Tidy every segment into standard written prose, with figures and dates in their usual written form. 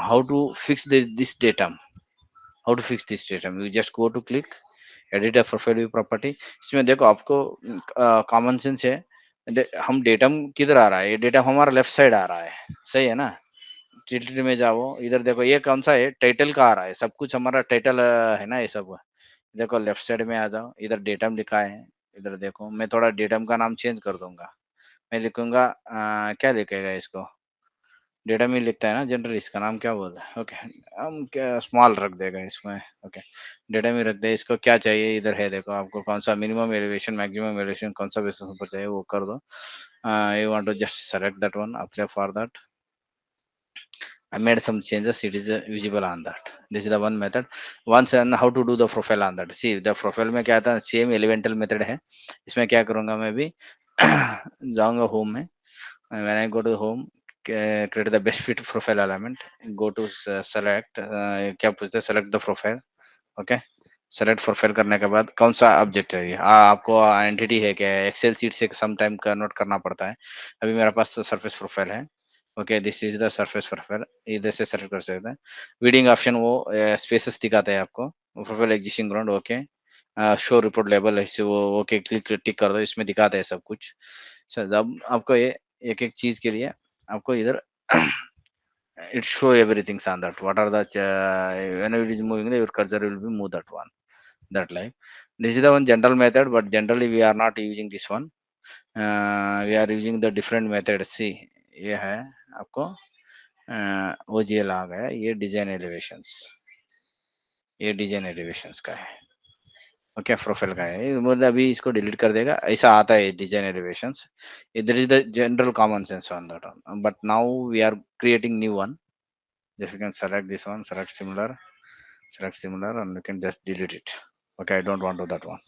how to fix this datum. How to fix this datum? You just go to click edit a profile view property. इसमें देखो आपको common sense है। हम datum किधर आ रहा है, ये डेटा हमारा लेफ्ट साइड आ रहा है, सही है ना। टिल्ट में जाओ, इधर देखो ये कौन सा है, टाइटल का आ रहा है, सब कुछ हमारा टाइटल है ना ये सब। देखो लेफ्ट साइड में आ जाओ, इधर डेटम लिखा है। इधर देखो, मैं थोड़ा डेटम का नाम चेंज कर दूंगा। मैं लिखूंगा क्या लिखेगा इसको, डेटा में लिखता है ना जनरल, इसका नाम क्या बोलता है, ओके हम क्या स्मॉल रख देगा इसमें। ओके डेटा में रख दे, इसको क्या चाहिए इधर है, देखो आपको कौन सा मिनिमम एलिवेशन मैक्सिमम एलिवेशन कौन सा बेसिस पर चाहिए वो कर दो। You want to just select that one, apply for that. I made some changes. It is visible on that. This is the one method. Once and how to do the profile on that. See the profile में क्या था, same elemental method है। इसमें क्या करूँगा मैं भी जाऊँगा होम में। When I go to home, create the best fit profile element. Go to select, क्या पूछते हैं, select the profile. Okay. Select profile करने के बाद कौन सा ऑब्जेक्ट चाहिए, आपको एंटिटी है क्या, एक्सेल शीट से सम टाइम कन्वर्ट करना पड़ता है। अभी मेरे पास तो सरफेस प्रोफाइल है। Okay this is the surface profile, इधर से सेलेक्ट कर सकते हैं। वीडिंग ऑप्शन वो स्पेसेस दिखाते हैं आपको। Profile existing ground, okay show report label है, इसे वो ओके क्लिक टिक कर दो, इसमें दिखाते हैं सब कुछ। सर जब आपको ये एक एक चीज के लिए आपको इधर it show everything on that, what are the whenever it is moving, your cursor will be move that one, that like this is the one general method, but generally we are not using this one. We are using the different method। see ये है आपको OGL आ गया, ये design elevations, ये design elevations का है। Okay profile का है, मतलब अभी इसको डिलीट कर देगा, ऐसा आता है डिजाइन एलिवेशंस। इधर is the general common sense on that, but now we are creating new one. Just you can select this one, select similar, and you can just delete it। okay I don't want to that one।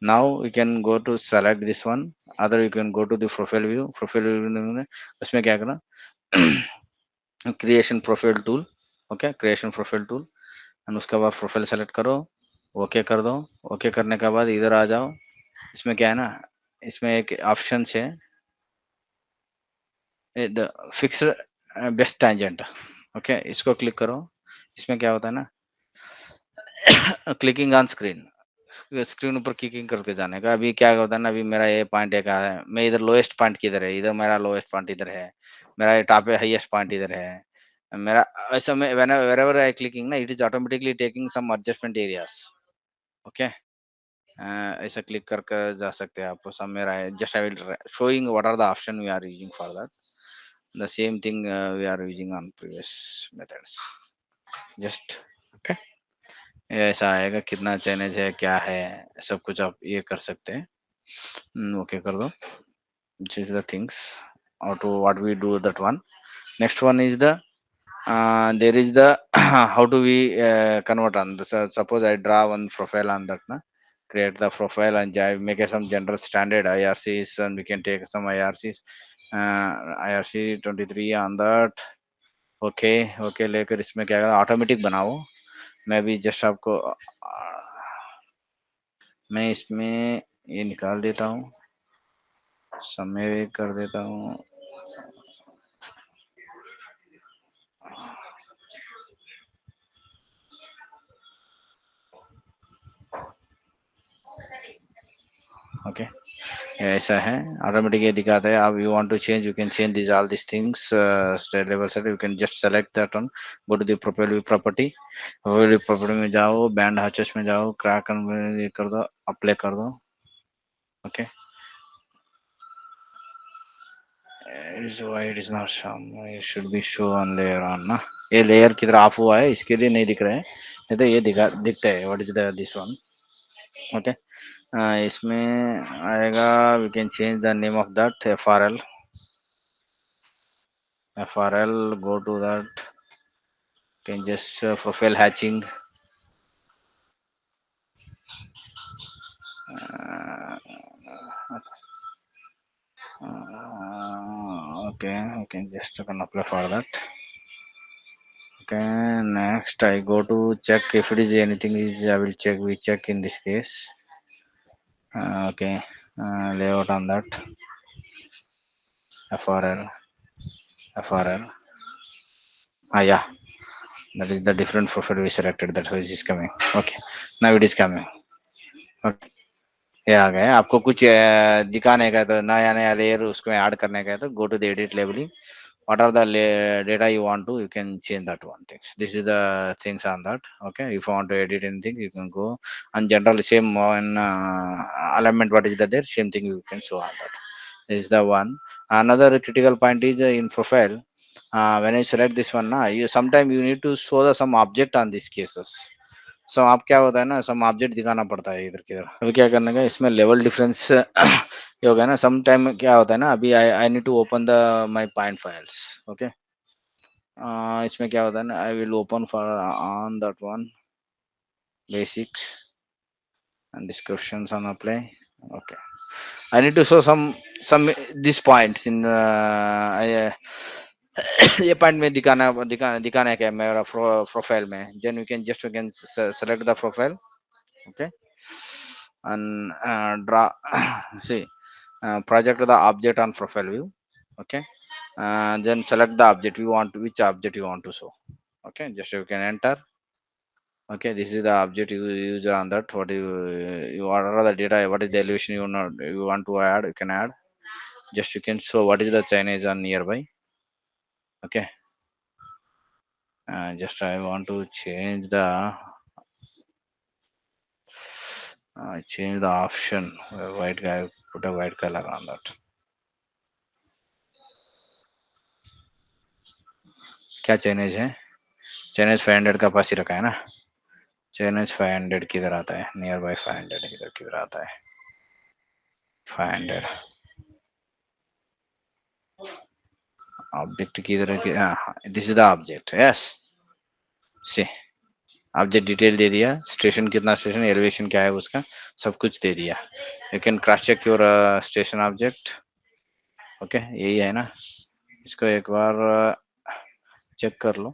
now we can go to select this one, other you can go to the profile view। profile view में उसमें क्या करना, creation profile tool. Okay creation profile tool, and उसके बाद profile select करो, okay कर दो। Okay करने के बाद इधर आ जाओ। इसमें क्या है ना, इसमें एक ऑप्शन है फिक्स बेस्ट टेंजेंट। ओके इसको क्लिक करो। इसमें क्या होता है ना, क्लिकिंग ऑन स्क्रीन, स्क्रीन ऊपर क्लिकिंग करते जाने का। अभी क्या होता है ना, अभी मेरा ये पॉइंट एक है, मैं इधर लोएस्ट पॉइंट किधर है, इधर मेरा लोएस्ट पॉइंट इधर है, मेरा ये टॉप हाईएस्ट पॉइंट इधर है मेरा। ऐसा में wherever I clicking ना, it is automatically taking some adjustment areas। Okay ऐसा क्लिक करके जा सकते हैं आप। सब मेरा है, just I will showing what are the option we are using for that। the same thing we are using on previous methods। just okay ऐसा आएगा, कितना चैनेज है क्या है, सब कुछ आप ये कर सकते हैं। ओके कर दो। This is the things how to what we do that one। next one is the there is the how do we convert on this, suppose I draw one profile on that na, create the profile and make some general standard IRCs, and we can take some IRCs, IRC 23 on that। Okay okay लेकर इसमें क्या करना, automatic बनाओ। मैं भी just आपको मैं इसमें ये निकाल देता हूँ, समय कर देता हूँ। ओके ऐसा है, ऑटोमेटिक ये दिखाता है। अब you want to change, you can change this all this things state level set. You can just select that one, go to the profile view property, profile view property में जाओ, band hatches में जाओ, crack ये कर दो, apply कर दो। Okay is why it is not shown, it should be show on layer on ना, ये लेयर किधर ऑफ हुआ है इसके लिए नहीं दिख रहे हैं, नहीं तो ये दिखता है। What is the this one. Okay इसमें आएगा, we can change the name of that FRL, go to that, can just profile hatching, uh, okay I can just can apply for that। okay next I go to check if it is anything is, I will check, we check in this case। okay layout on that, FRL, Yeah, that is the different profile we selected. That is coming. Okay, now it is coming. Okay. ये आ गए आपको कुछ दिखाने का है तो नया नया लेयर उसको ऐड करने का है तो go to the edit labelling what are the data you want to, you can change that one thing. This is the things on that. Okay, if you want to edit anything you can go, and general same one alignment what is that there, same thing you can show on that. This is the one. Another critical point is in profile, when you select this one na, you sometime you need to show the some object on these cases. So आप क्या होता है ना, some object दिखाना पड़ता है इधर किधर। अभी क्या करने का इसमें लेवल डिफरेंस ये हो गया ना, सम टाइम क्या होता है ना, अभी I I need to open the my point files. Okay, इसमें क्या होता है ना, I will open for on that one basics and descriptions on apply. Okay, I need to show some these points in ये point में दिखाना क्या है मेरा प्रोफाइल में, then you can select the profile. Okay, and draw see project the object on profile view. Okay, then select the object you want, which object you want to show. Okay, just you can enter. Okay, this is the object you use on that. What you order the data, what is the elevation you know you want to add, you can add. Just you can show what is the Chinese on nearby. Okay, just I want to change the change the option. White guy, put a white color on that. क्या Chinese है, Chinese 500 का पास ही रखा है ना, Chinese 500 किधर आता है, near by 500 इधर किधर आता है, 500 ऑब्जेक्ट किधर है, this is the object, yes see object detail दे दिया, स्टेशन कितना स्टेशन, एलिवेशन क्या है उसका, सब कुछ दे दिया। You can cross check your station object. Okay, यही है ना, इसको एक बार चेक कर लो।